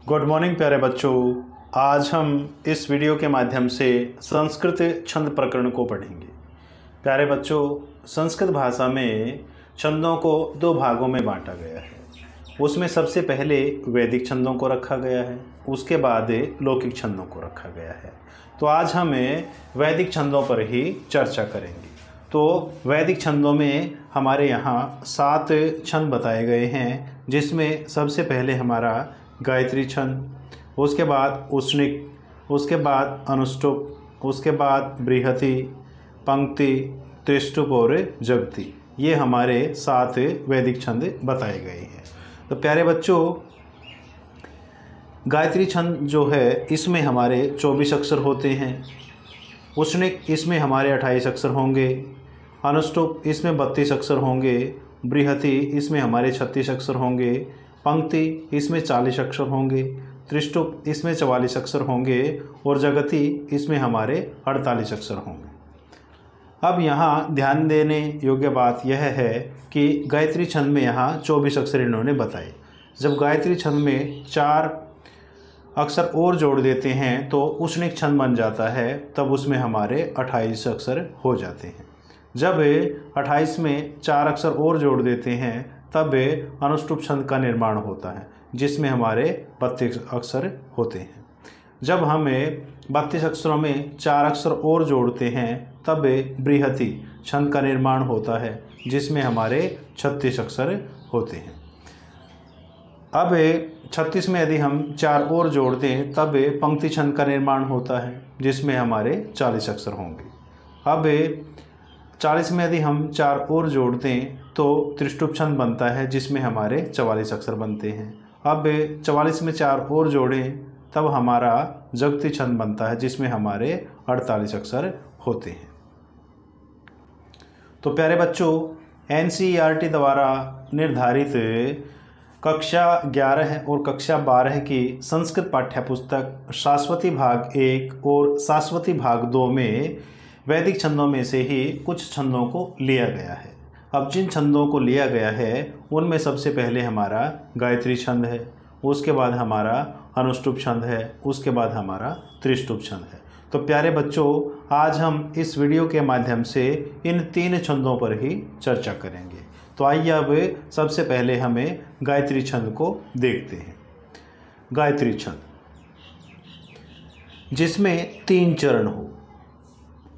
Good morning प्यारे बच्चों। आज हम इस वीडियो के माध्यम से संस्कृत छंद प्रकरण को पढ़ेंगे। प्यारे बच्चों, संस्कृत भाषा में छंदों को दो भागों में बांटा गया है। उसमें सबसे पहले वैदिक छंदों को रखा गया है, उसके बाद लौकिक छंदों को रखा गया है। तो आज हमें वैदिक छंदों पर ही चर्चा करेंगे। तो वैदिक छंदों में हमारे यहाँ 7 छंद बताए गए हैं, जिसमें सबसे पहले हमारा गायत्री छंद, उसके बाद उष्णिक, उसके बाद अनुष्टुप, उसके बाद बृहति, पंक्ति, त्रिष्टुप और जगति। ये हमारे 7 वैदिक छंद बताए गए हैं। तो प्यारे बच्चों, गायत्री छंद जो है इसमें हमारे 24 अक्षर होते हैं। उष्णिक इसमें हमारे 28 अक्षर होंगे। अनुष्टुप इसमें 32 अक्षर होंगे। बृहति इसमें हमारे 36 अक्षर होंगे। पंक्ति इसमें 40 अक्षर होंगे। त्रिष्टुप इसमें 44 अक्षर होंगे और जगति इसमें हमारे 48 अक्षर होंगे। अब यहाँ ध्यान देने योग्य बात यह है कि गायत्री छंद में यहाँ 24 अक्षर इन्होंने बताए। जब गायत्री छंद में 4 अक्षर और जोड़ देते हैं तो उष्णिक छंद बन जाता है, तब उसमें हमारे 28 अक्षर हो जाते हैं। जब 28 में 4 अक्षर और जोड़ देते हैं तब अनुष्टुप छंद का निर्माण होता है, जिसमें हमारे 32 अक्षर होते हैं। जब हमें 32 अक्षरों में 4 अक्षर और जोड़ते हैं तब बृहति छंद का निर्माण होता है, जिसमें हमारे 36 अक्षर होते हैं। अब 36 में यदि हम 4 और जोड़ दें तब पंक्ति छंद का निर्माण होता है, जिसमें हमारे 40 अक्षर होंगे। अब 40 में यदि हम 4 और जोड़ दें तो त्रिष्टुप छंद बनता है, जिसमें हमारे 44 अक्षर बनते हैं। अब 44 में 4 और जोड़ें तब हमारा जगति छंद बनता है, जिसमें हमारे 48 अक्षर होते हैं। तो प्यारे बच्चों, NCERT द्वारा निर्धारित कक्षा 11 और कक्षा 12 की संस्कृत पाठ्यपुस्तक शाश्वती भाग 1 और शाश्वती भाग 2 में वैदिक छंदों में से ही कुछ छंदों को लिया गया है। अब जिन छंदों को लिया गया है उनमें सबसे पहले हमारा गायत्री छंद है, उसके बाद हमारा अनुष्टुप छंद है, उसके बाद हमारा त्रिष्टुप छंद है। तो प्यारे बच्चों, आज हम इस वीडियो के माध्यम से इन 3 छंदों पर ही चर्चा करेंगे। तो आइए अब सबसे पहले हमें गायत्री छंद को देखते हैं। गायत्री छंद जिसमें 3 चरण हो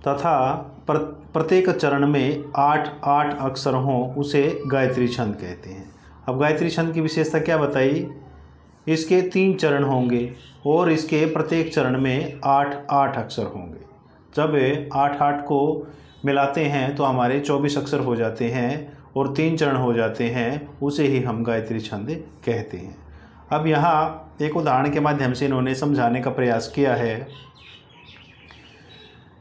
तथा प्रत्येक चरण में 8 अक्षर हों, उसे गायत्री छंद कहते हैं। अब गायत्री छंद की विशेषता क्या बताई? इसके 3 चरण होंगे और इसके प्रत्येक चरण में 8 अक्षर होंगे। जब 8 को मिलाते हैं तो हमारे 24 अक्षर हो जाते हैं और 3 चरण हो जाते हैं, उसे ही हम गायत्री छंद कहते हैं। अब यहाँ एक उदाहरण के माध्यम से इन्होंने समझाने का प्रयास किया है।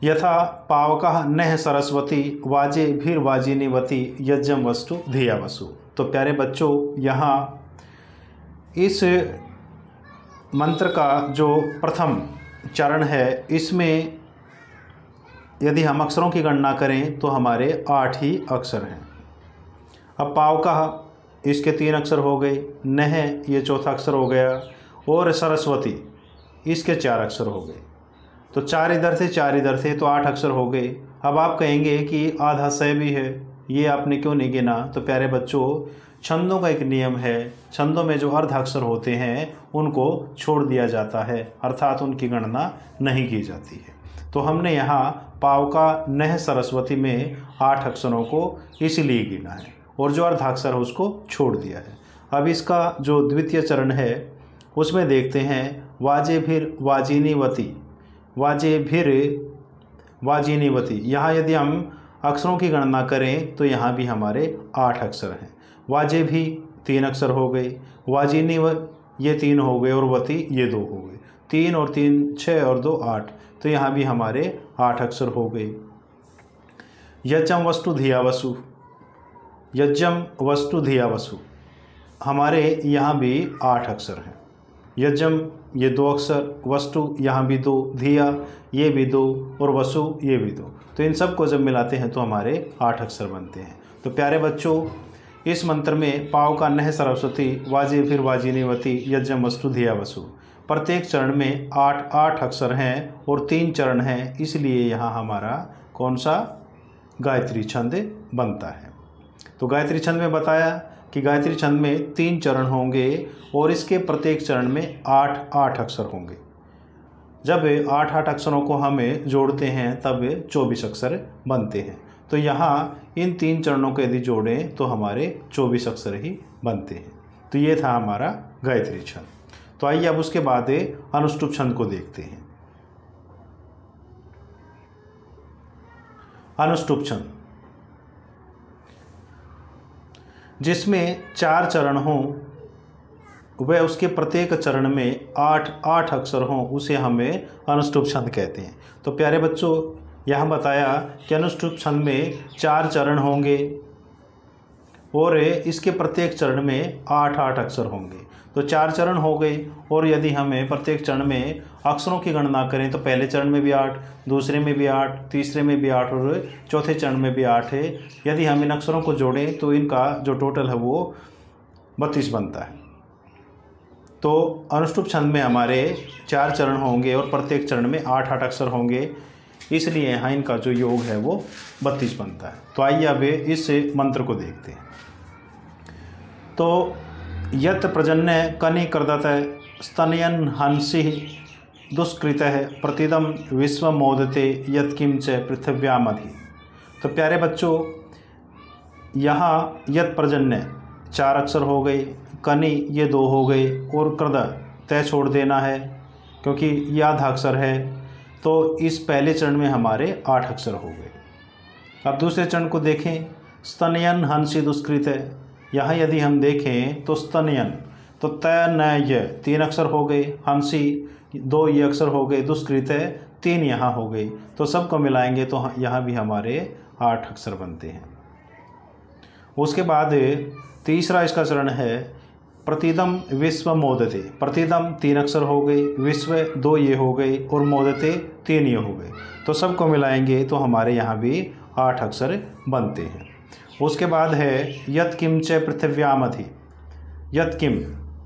यथा पावकः नः सरस्वती वाजे भीर वाजिनीवती यज्ञम वस्तु धिया वसु। तो प्यारे बच्चों, यहाँ इस मंत्र का जो प्रथम चरण है, इसमें यदि हम अक्षरों की गणना करें तो हमारे 8 ही अक्षर हैं। अब पावकः इसके 3 अक्षर हो गए, नः ये चौथा अक्षर हो गया और सरस्वती इसके 4 अक्षर हो गए। तो 4 इधर से 4 इधर से, तो 8 अक्षर हो गए। अब आप कहेंगे कि आधा स भी है, ये आपने क्यों नहीं गिना? तो प्यारे बच्चों, छंदों का एक नियम है, छंदों में जो अर्ध अक्षर होते हैं उनको छोड़ दिया जाता है, अर्थात उनकी गणना नहीं की जाती है। तो हमने यहाँ पावका नः सरस्वती में 8 अक्षरों को इसलिए गिना है और जो अर्धाक्षर है उसको छोड़ दिया है। अब इसका जो द्वितीय चरण है उसमें देखते हैं, वाजे भीर वाजिनीवती, वाजे भीर वाजिनीवती। यहाँ यदि हम अक्षरों की गणना करें तो यहाँ भी हमारे 8 अक्षर हैं। वाजे भी 3 अक्षर हो गए, वाजिनी ये 3 हो गए और वती ये 2 हो गए। 3 और 3 6 और 2 8, तो यहाँ भी हमारे 8 अक्षर हो गए। यज्ञम वस्तु धिया वसु, यज्ञम वस्तु धिया वसु, हमारे यहाँ भी 8 अक्षर हैं। यज्ञम ये 2 अक्षर, वस्तु यहाँ भी 2, धिया ये भी 2 और वसु ये भी 2। तो इन सब को जब मिलाते हैं तो हमारे 8 अक्षर बनते हैं। तो प्यारे बच्चों, इस मंत्र में पाव का नह सरस्वती वाजे फिर वाजिनीवती यज्ञम वस्तु धिया वसु। प्रत्येक चरण में 8 अक्षर हैं और 3 चरण हैं, इसलिए यहाँ हमारा कौन सा गायत्री छंद बनता है। तो गायत्री छंद में बताया कि गायत्री छंद में 3 चरण होंगे और इसके प्रत्येक चरण में 8 अक्षर होंगे। जब 8 अक्षरों को हमें जोड़ते हैं तब 24 अक्षर बनते हैं। तो यहाँ इन 3 चरणों को यदि जोड़ें तो हमारे 24 अक्षर ही बनते हैं। तो ये था हमारा गायत्री छंद। तो आइए अब उसके बाद अनुष्टुप छंद को देखते हैं। अनुष्टुप छंद जिसमें 4 चरण हों वह उसके प्रत्येक चरण में 8 अक्षर हों, उसे हमें अनुष्टुप छंद कहते हैं। तो प्यारे बच्चों, यहाँ बताया कि अनुष्टुप छंद में 4 चरण होंगे और इसके प्रत्येक चरण में 8 अक्षर होंगे। तो 4 चरण हो गए और यदि हमें प्रत्येक चरण में अक्षरों की गणना करें तो पहले चरण में भी 8, दूसरे में भी 8, तीसरे में भी 8 और चौथे चरण में भी 8 है। यदि हम इन अक्षरों को जोड़ें तो इनका जो टोटल है वो 32 बनता है। तो अनुष्टुप छंद में हमारे 4 चरण होंगे और प्रत्येक चरण में 8 अक्षर होंगे, इसलिए यहाँ इनका जो योग है वो 32 बनता है। तो आइए अब इस मंत्र को देखते हैं। तो यत प्रजन्य कनि कर्दत स्तनयन हंसि दुष्कृत प्रतिदम विश्व मोदते यत किम च पृथिव्यामधि। तो प्यारे बच्चों, यहाँ यत प्रजन्य 4 अक्षर हो गए, कनि ये 2 हो गए और कृद तय छोड़ देना है क्योंकि ये आधा अक्षर है। तो इस पहले चरण में हमारे 8 अक्षर हो गए। अब दूसरे चरण को देखें। स्तनयन हंसी दुष्कृत है। यहाँ यदि हम देखें तो स्तनयन तो तय न य 3 अक्षर हो गए, हंसी 2 ये अक्षर हो गए, दुष्कृत है 3 यहाँ हो गए। तो सबको मिलाएंगे तो यहाँ भी हमारे 8 अक्षर बनते हैं। उसके बाद तीसरा इसका चरण है प्रतिदम विश्व मोदते। प्रतिदम 3 अक्षर हो गए, विश्व 2 ये हो गए और मोदते 3 ये हो गए। तो सबको मिलाएंगे तो हमारे यहाँ भी 8 अक्षर बनते हैं। उसके बाद है यत किम च पृथिव्यामधि। यत किम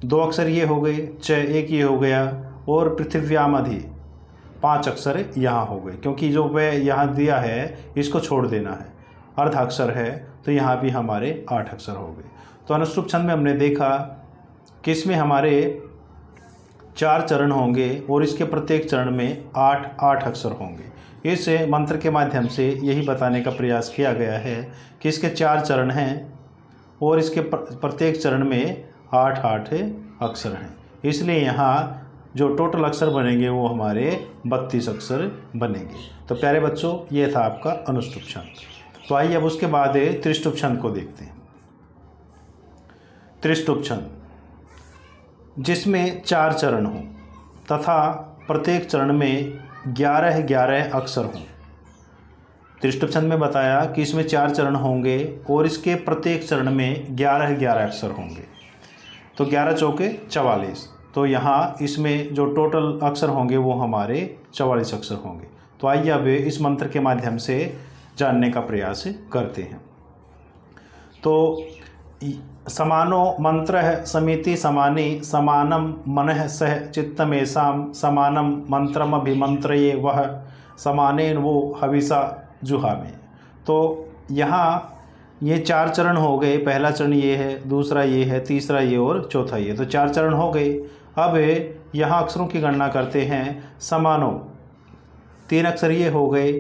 2 अक्षर ये हो गए, च 1 ये हो गया और पृथिव्यामधि 5 अक्षर यहाँ हो गए, क्योंकि जो वह यहाँ दिया है इसको छोड़ देना है, अर्ध अक्षर है, तो यहाँ भी हमारे 8 अक्षर हो गए। तो अनुष्टुप छंद में हमने देखा कि इसमें हमारे 4 चरण होंगे और इसके प्रत्येक चरण में 8 अक्षर होंगे। इस मंत्र के माध्यम से यही बताने का प्रयास किया गया है कि इसके 4 चरण हैं और इसके प्रत्येक चरण में 8 अक्षर हैं, इसलिए यहाँ जो टोटल अक्षर बनेंगे वो हमारे 32 अक्षर बनेंगे। तो प्यारे बच्चों, ये था आपका अनुष्टुप छंद। तो आइए अब उसके बाद त्रिष्टुप छंद को देखते हैं। त्रिष्टुप छंद जिसमें 4 चरण हों तथा प्रत्येक चरण में 11 अक्षर हों। त्रिष्टुप छंद में बताया कि इसमें 4 चरण होंगे और इसके प्रत्येक चरण में 11 अक्षर होंगे। तो 11 चौके 44। तो यहाँ इसमें जो टोटल अक्षर होंगे वो हमारे 44 अक्षर होंगे। तो आइए अब इस मंत्र के माध्यम से जानने का प्रयास करते हैं। तो समानो मंत्र समिति समानी समानम मनः सह चित्तमेषां समानम मंत्रमभिमंत्रये वह समानेन वो हविषा जुहामे। तो यहाँ ये 4 चरण हो गए। पहला चरण ये है, दूसरा ये है, तीसरा ये और चौथा ये। तो 4 चरण हो गए। अब यहाँ अक्षरों की गणना करते हैं। समानो 3 अक्षर ये हो गए,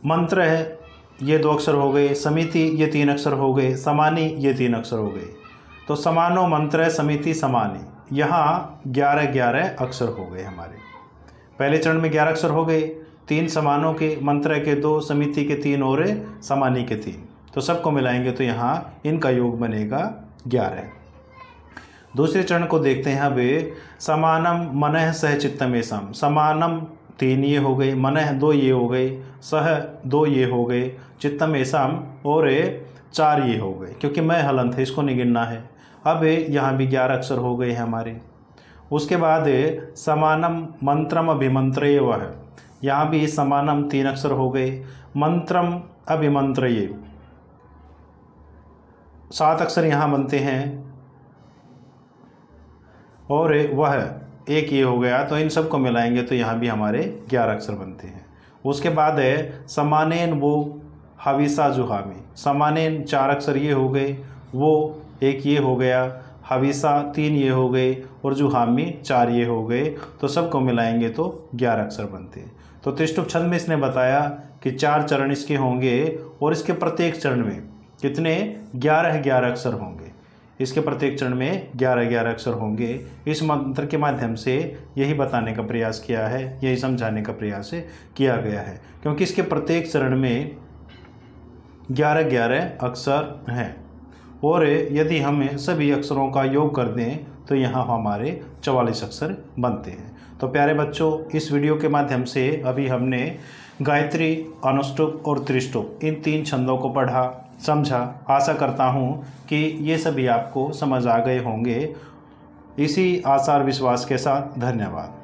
मंत्र है ये 2 अक्षर हो गए, समिति ये 3 अक्षर हो गए, समानी ये 3 अक्षर हो गए। तो समानो मंत्र समिति समानी, यहाँ 11 अक्षर हो गए हमारे। पहले चरण में 11 अक्षर हो गए, 3 समानों के, मंत्र के 2, समिति के 3 और समानी के 3। तो सबको मिलाएंगे तो यहाँ इनका योग बनेगा 11। दूसरे चरण को देखते हैं। अब समानम मनः सह चित्तमेषां, समानम 3 ये हो गए, मनः 2 ये हो गए, सह 2 ये हो गए, चित्तमेषां और 4 ये हो गए, क्योंकि मैं हलंत है इसको नहीं गिनना है। अब यहाँ भी 11 अक्षर हो गए हैं हमारे। उसके बाद समानम मंत्रम अभिमंत्रये वह, यहाँ भी समानम 3 अक्षर हो गए, मंत्रम अभिमंत्रिये। 7 अक्षर यहाँ बनते हैं और वह एक ये हो गया, तो इन सब को मिलाएंगे तो यहाँ भी हमारे 11 अक्षर बनते हैं। उसके बाद है समानेन वो हविसा जुहामी। समानेन 4 अक्षर ये हो गए, वो एक ये हो गया, हविसा 3 ये हो गए और जुहामी 4 ये हो गए, तो सबको मिलाएंगे तो 11 अक्षर बनते हैं। तो त्रिष्टुप छंद में इसने बताया कि 4 चरण इसके होंगे और इसके प्रत्येक चरण में कितने 11-11 अक्षर होंगे। इसके प्रत्येक चरण में 11-11 अक्षर होंगे। इस मंत्र के माध्यम से यही बताने का प्रयास किया है, यही समझाने का प्रयास किया गया है, क्योंकि इसके प्रत्येक चरण में 11-11 अक्षर हैं और यदि हम सभी अक्षरों का योग कर दें तो यहाँ हमारे 44 अक्षर बनते हैं। तो प्यारे बच्चों, इस वीडियो के माध्यम से अभी हमने गायत्री, अनुष्टुप और त्रिष्टुप इन 3 छंदों को पढ़ा, समझा। आशा करता हूँ कि ये सभी आपको समझ आ गए होंगे। इसी आसार विश्वास के साथ धन्यवाद।